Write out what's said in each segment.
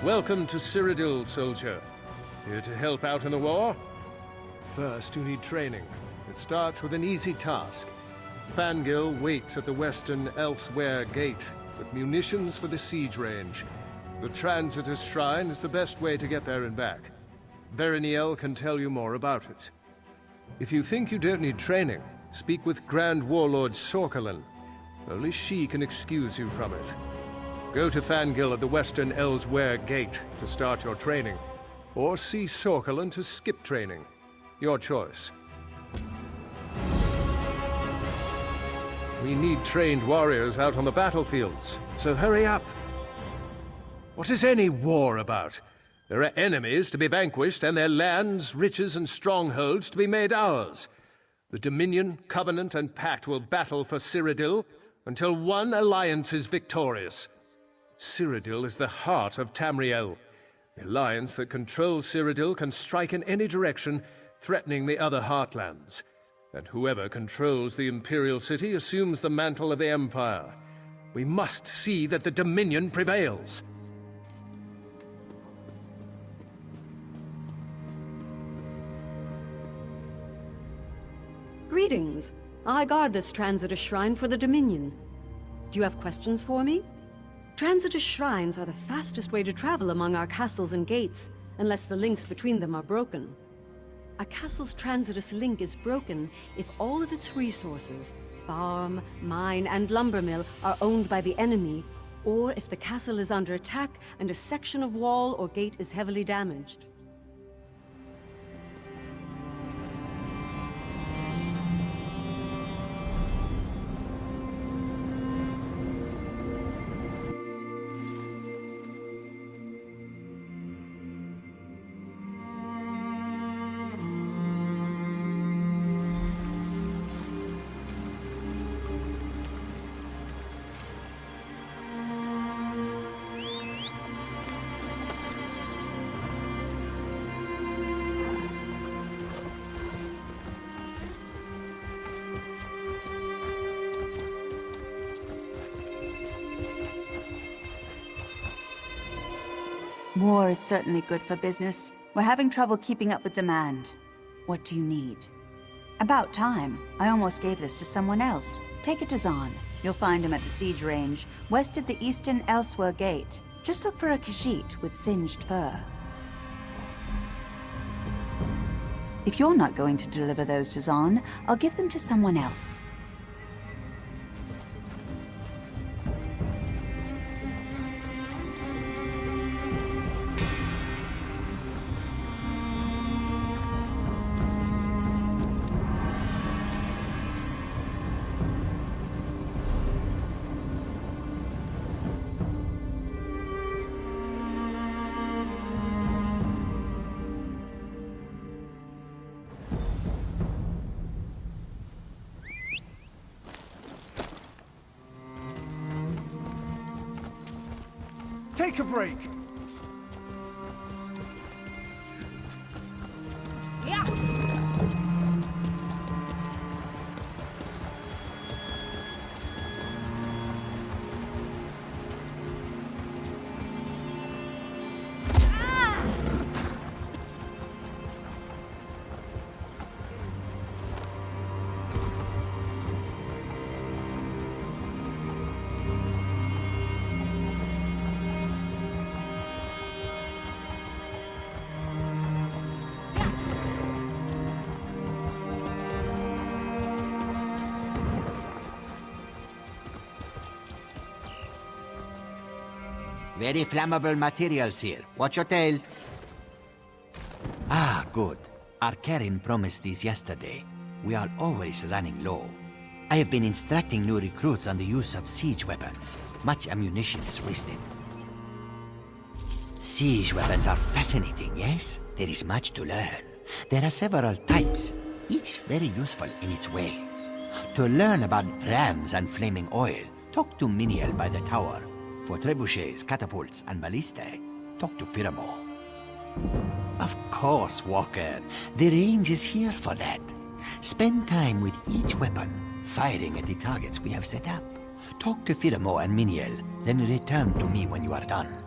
Welcome to Cyrodiil, soldier. Here to help out in the war? First, you need training. It starts with an easy task. Fangil waits at the western Elsewhere gate, with munitions for the siege range. The Transitus Shrine is the best way to get there and back. Viriniel can tell you more about it. If you think you don't need training, speak with Grand Warlord Sorcalin. Only she can excuse you from it. Go to Fangil at the western Elsewhere gate to start your training, or see Sorcalin to skip training. Your choice. We need trained warriors out on the battlefields, so hurry up. What is any war about? There are enemies to be vanquished and their lands, riches, and strongholds to be made ours. The Dominion, Covenant, and Pact will battle for Cyrodiil until one alliance is victorious. Cyrodiil is the heart of Tamriel. The alliance that controls Cyrodiil can strike in any direction, threatening the other heartlands. And whoever controls the Imperial City assumes the mantle of the Empire. We must see that the Dominion prevails. Greetings. I guard this Transitus Shrine for the Dominion. Do you have questions for me? Transitus Shrines are the fastest way to travel among our castles and gates, unless the links between them are broken. A castle's Transitus link is broken if all of its resources, farm, mine, and lumber mill, are owned by the enemy, or if the castle is under attack and a section of wall or gate is heavily damaged. War is certainly good for business. We're having trouble keeping up with demand. What do you need? About time. I almost gave this to someone else. Take it to Zahn. You'll find him at the siege range, west of the eastern Elsewhere gate. Just look for a Khajiit with singed fur. If you're not going to deliver those to Zahn, I'll give them to someone else. Take a break. Yeah. Very flammable materials here. Watch your tail. Ah, good. Arcarin promised these yesterday. We are always running low. I have been instructing new recruits on the use of siege weapons. Much ammunition is wasted. Siege weapons are fascinating, yes? There is much to learn. There are several types, each very useful in its way. To learn about rams and flaming oil, talk to Miniel by the tower. For trebuchets, catapults, and ballistae, talk to Firamo. Of course, Walker. The range is here for that. Spend time with each weapon, firing at the targets we have set up. Talk to Firamo and Miniel, then return to me when you are done.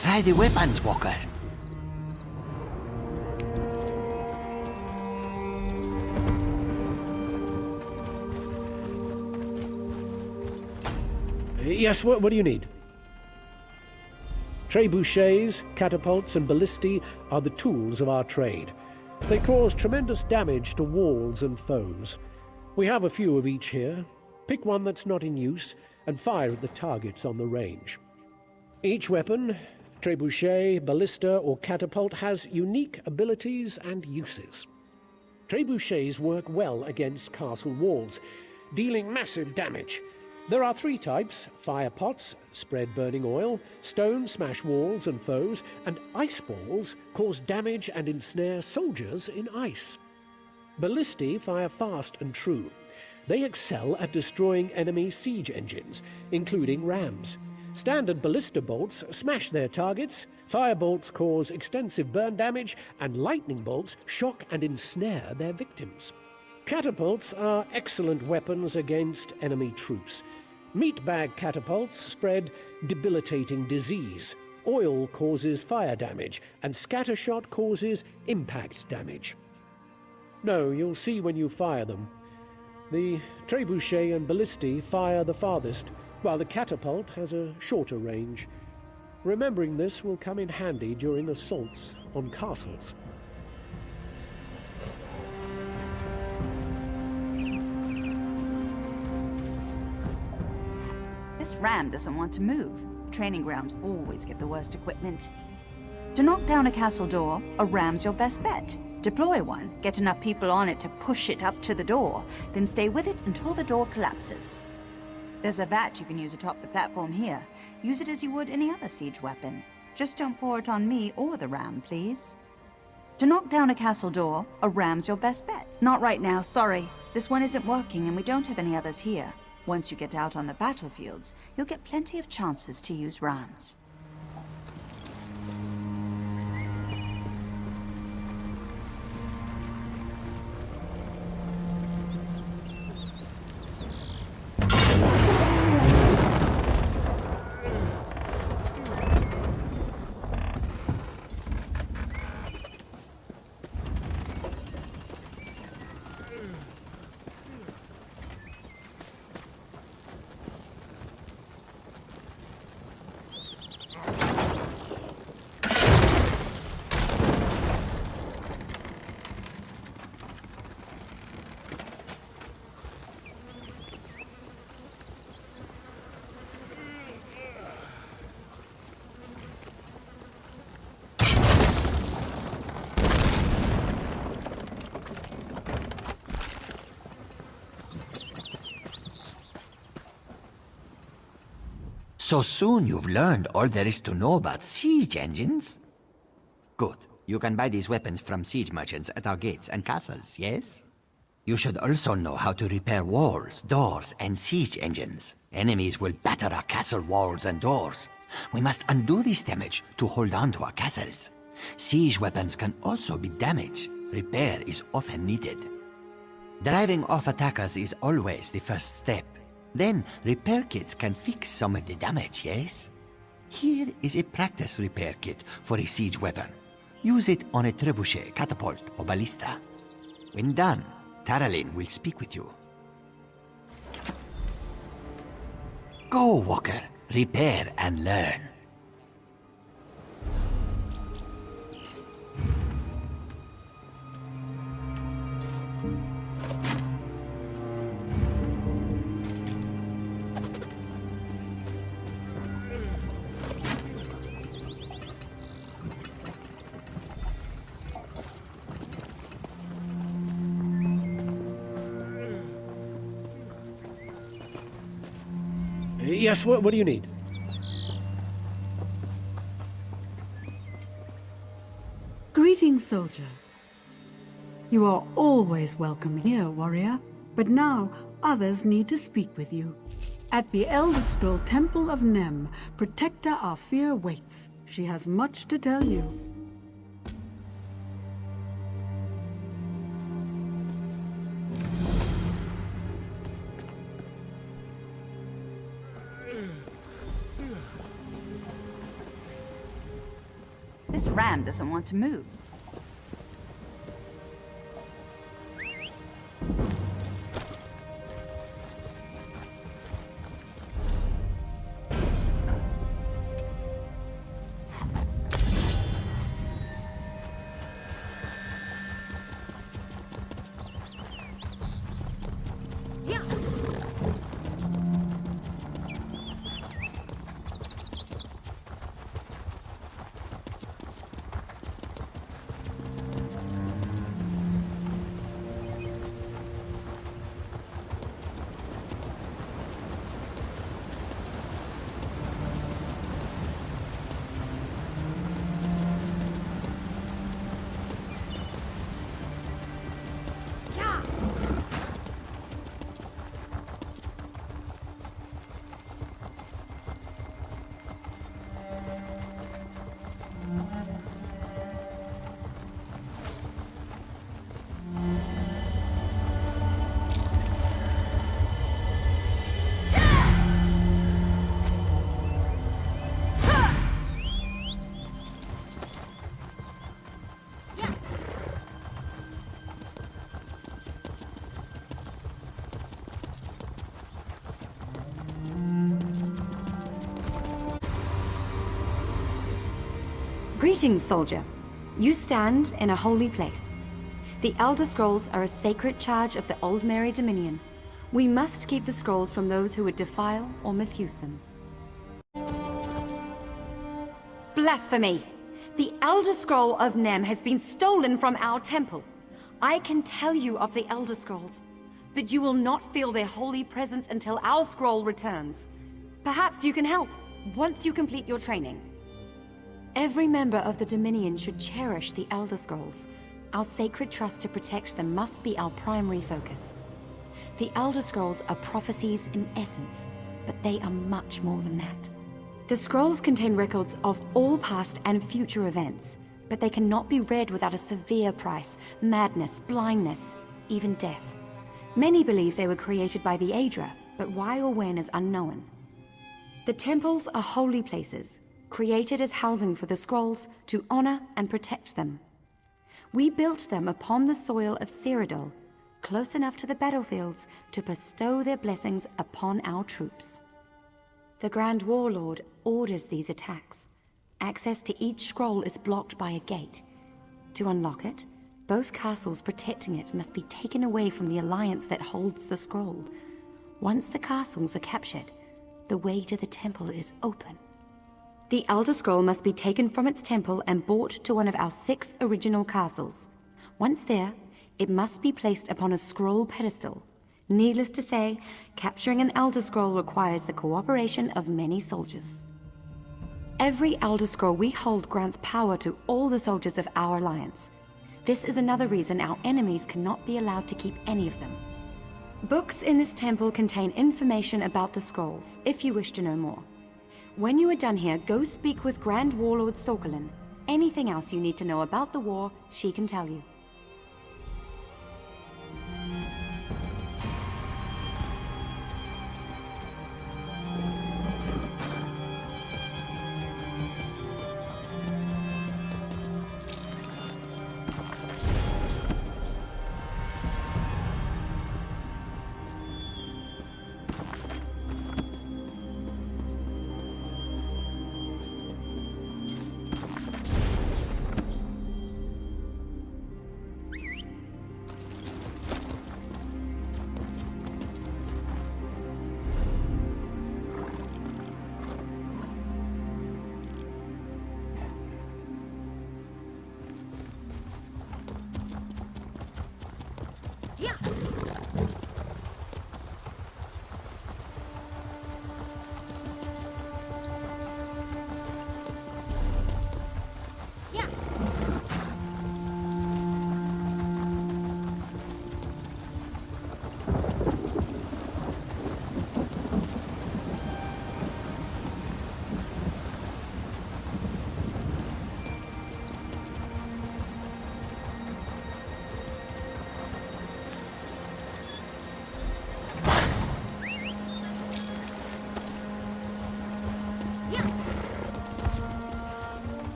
Try the weapons, Walker. Yes, what do you need? Trebuchets, catapults, and ballistae are the tools of our trade. They cause tremendous damage to walls and foes. We have a few of each here. Pick one that's not in use, and fire at the targets on the range. Each weapon, trebuchet, ballista, or catapult, has unique abilities and uses. Trebuchets work well against castle walls, dealing massive damage. There are 3 types: fire pots, spread burning oil, stone smash walls and foes, and ice balls cause damage and ensnare soldiers in ice. Ballistae fire fast and true. They excel at destroying enemy siege engines, including rams. Standard ballista bolts smash their targets, fire bolts cause extensive burn damage, and lightning bolts shock and ensnare their victims. Catapults are excellent weapons against enemy troops. Meatbag catapults spread debilitating disease. Oil causes fire damage, and scattershot causes impact damage. No, you'll see when you fire them. The trebuchet and ballistae fire the farthest, while the catapult has a shorter range. Remembering this will come in handy during assaults on castles. This ram doesn't want to move. Training grounds always get the worst equipment. To knock down a castle door, a ram's your best bet. Deploy one, get enough people on it to push it up to the door, then stay with it until the door collapses. There's a vat you can use atop the platform here. Use it as you would any other siege weapon. Just don't pour it on me or the ram, please. To knock down a castle door, a ram's your best bet. Not right now, sorry. This one isn't working and we don't have any others here. Once you get out on the battlefields, you'll get plenty of chances to use rams. So soon you've learned all there is to know about siege engines? Good. You can buy these weapons from siege merchants at our gates and castles, yes? You should also know how to repair walls, doors, and siege engines. Enemies will batter our castle walls and doors. We must undo this damage to hold on to our castles. Siege weapons can also be damaged. Repair is often needed. Driving off attackers is always the first step. Then, repair kits can fix some of the damage, yes? Here is a practice repair kit for a siege weapon. Use it on a trebuchet, catapult, or ballista. When done, Taralin will speak with you. Go, Walker. Repair and learn. Yes, what do you need? Greetings, soldier. You are always welcome here, warrior. But now, others need to speak with you. At the Elder Scroll Temple of Nem, Protector Arfire waits. She has much to tell you. This ram doesn't want to move. Greetings, soldier. You stand in a holy place. The Elder Scrolls are a sacred charge of the Aldmeri Dominion. We must keep the scrolls from those who would defile or misuse them. Blasphemy! The Elder Scroll of Nem has been stolen from our temple. I can tell you of the Elder Scrolls, but you will not feel their holy presence until our scroll returns. Perhaps you can help, once you complete your training. Every member of the Dominion should cherish the Elder Scrolls. Our sacred trust to protect them must be our primary focus. The Elder Scrolls are prophecies in essence, but they are much more than that. The scrolls contain records of all past and future events, but they cannot be read without a severe price, madness, blindness, even death. Many believe they were created by the Aedra, but why or when is unknown. The temples are holy places, created as housing for the scrolls to honor and protect them. We built them upon the soil of Cyrodiil, close enough to the battlefields to bestow their blessings upon our troops. The Grand Warlord orders these attacks. Access to each scroll is blocked by a gate. To unlock it, both castles protecting it must be taken away from the alliance that holds the scroll. Once the castles are captured, the way to the temple is open. The Elder Scroll must be taken from its temple and brought to one of our 6 original castles. Once there, it must be placed upon a scroll pedestal. Needless to say, capturing an Elder Scroll requires the cooperation of many soldiers. Every Elder Scroll we hold grants power to all the soldiers of our alliance. This is another reason our enemies cannot be allowed to keep any of them. Books in this temple contain information about the scrolls, if you wish to know more. When you are done here, go speak with Grand Warlord Sorcalin. Anything else you need to know about the war, she can tell you.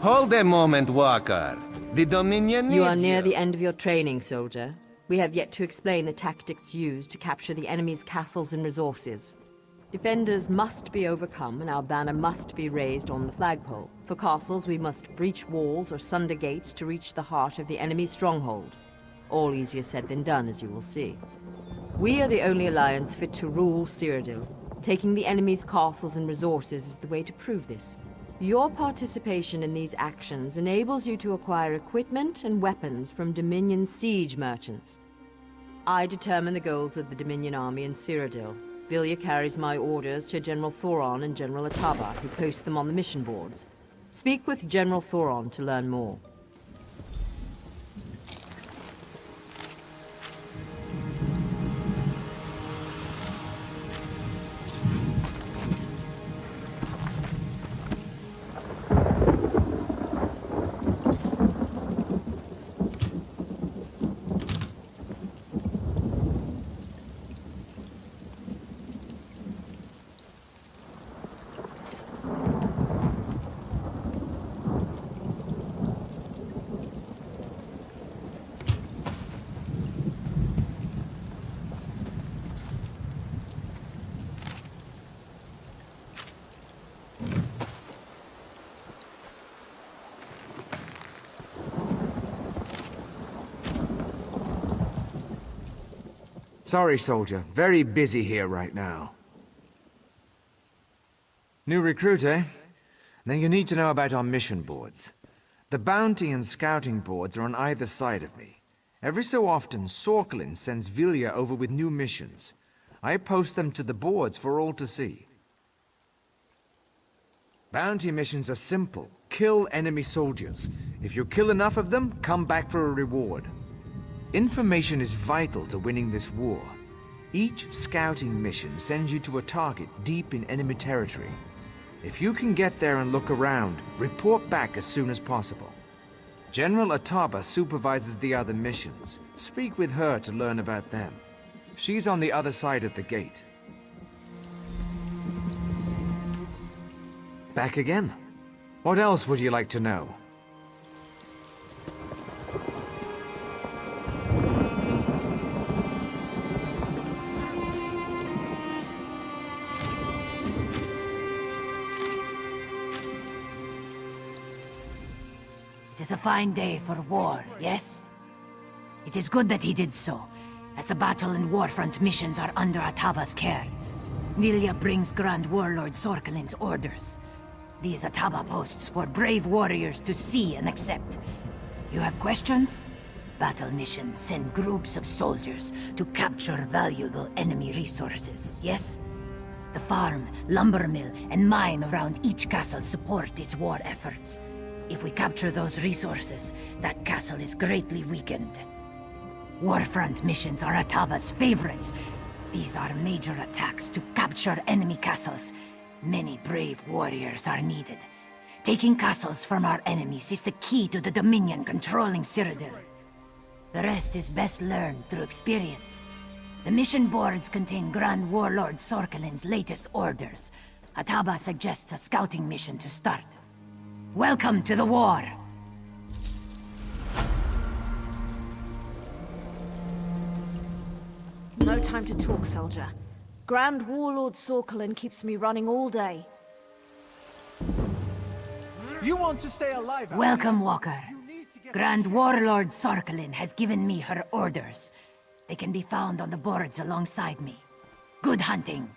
Hold a moment, Walker. The Dominion needs You are near the end of your training, soldier. We have yet to explain the tactics used to capture the enemy's castles and resources. Defenders must be overcome, and our banner must be raised on the flagpole. For castles, we must breach walls or sunder gates to reach the heart of the enemy's stronghold. All easier said than done, as you will see. We are the only alliance fit to rule Cyrodiil. Taking the enemy's castles and resources is the way to prove this. Your participation in these actions enables you to acquire equipment and weapons from Dominion siege merchants. I determine the goals of the Dominion army in Cyrodiil. Vilya carries my orders to General Thoron and General Atahba, who post them on the mission boards. Speak with General Thoron to learn more. Sorry, soldier. Very busy here right now. New recruit, eh? Then you need to know about our mission boards. The bounty and scouting boards are on either side of me. Every so often, Sorcalin sends Vilya over with new missions. I post them to the boards for all to see. Bounty missions are simple. Kill enemy soldiers. If you kill enough of them, come back for a reward. Information is vital to winning this war. Each scouting mission sends you to a target deep in enemy territory. If you can get there and look around, report back as soon as possible. General Atahba supervises the other missions. Speak with her to learn about them. She's on the other side of the gate. Back again? What else would you like to know? It is a fine day for war, yes? It is good that he did so, as the battle and warfront missions are under Atahba's care. Vilya brings Grand Warlord Sorcalin's orders. These Atahba posts for brave warriors to see and accept. You have questions? Battle missions send groups of soldiers to capture valuable enemy resources, yes? The farm, lumber mill, and mine around each castle support its war efforts. If we capture those resources, that castle is greatly weakened. Warfront missions are Atahba's favorites. These are major attacks to capture enemy castles. Many brave warriors are needed. Taking castles from our enemies is the key to the Dominion controlling Cyrodiil. The rest is best learned through experience. The mission boards contain Grand Warlord Sorcalin's latest orders. Atahba suggests a scouting mission to start. Welcome to the war! No time to talk, soldier. Grand Warlord Sorcalin keeps me running all day. You want to stay alive? Welcome, Walker. Grand Warlord Sorcalin has given me her orders. They can be found on the boards alongside me. Good hunting.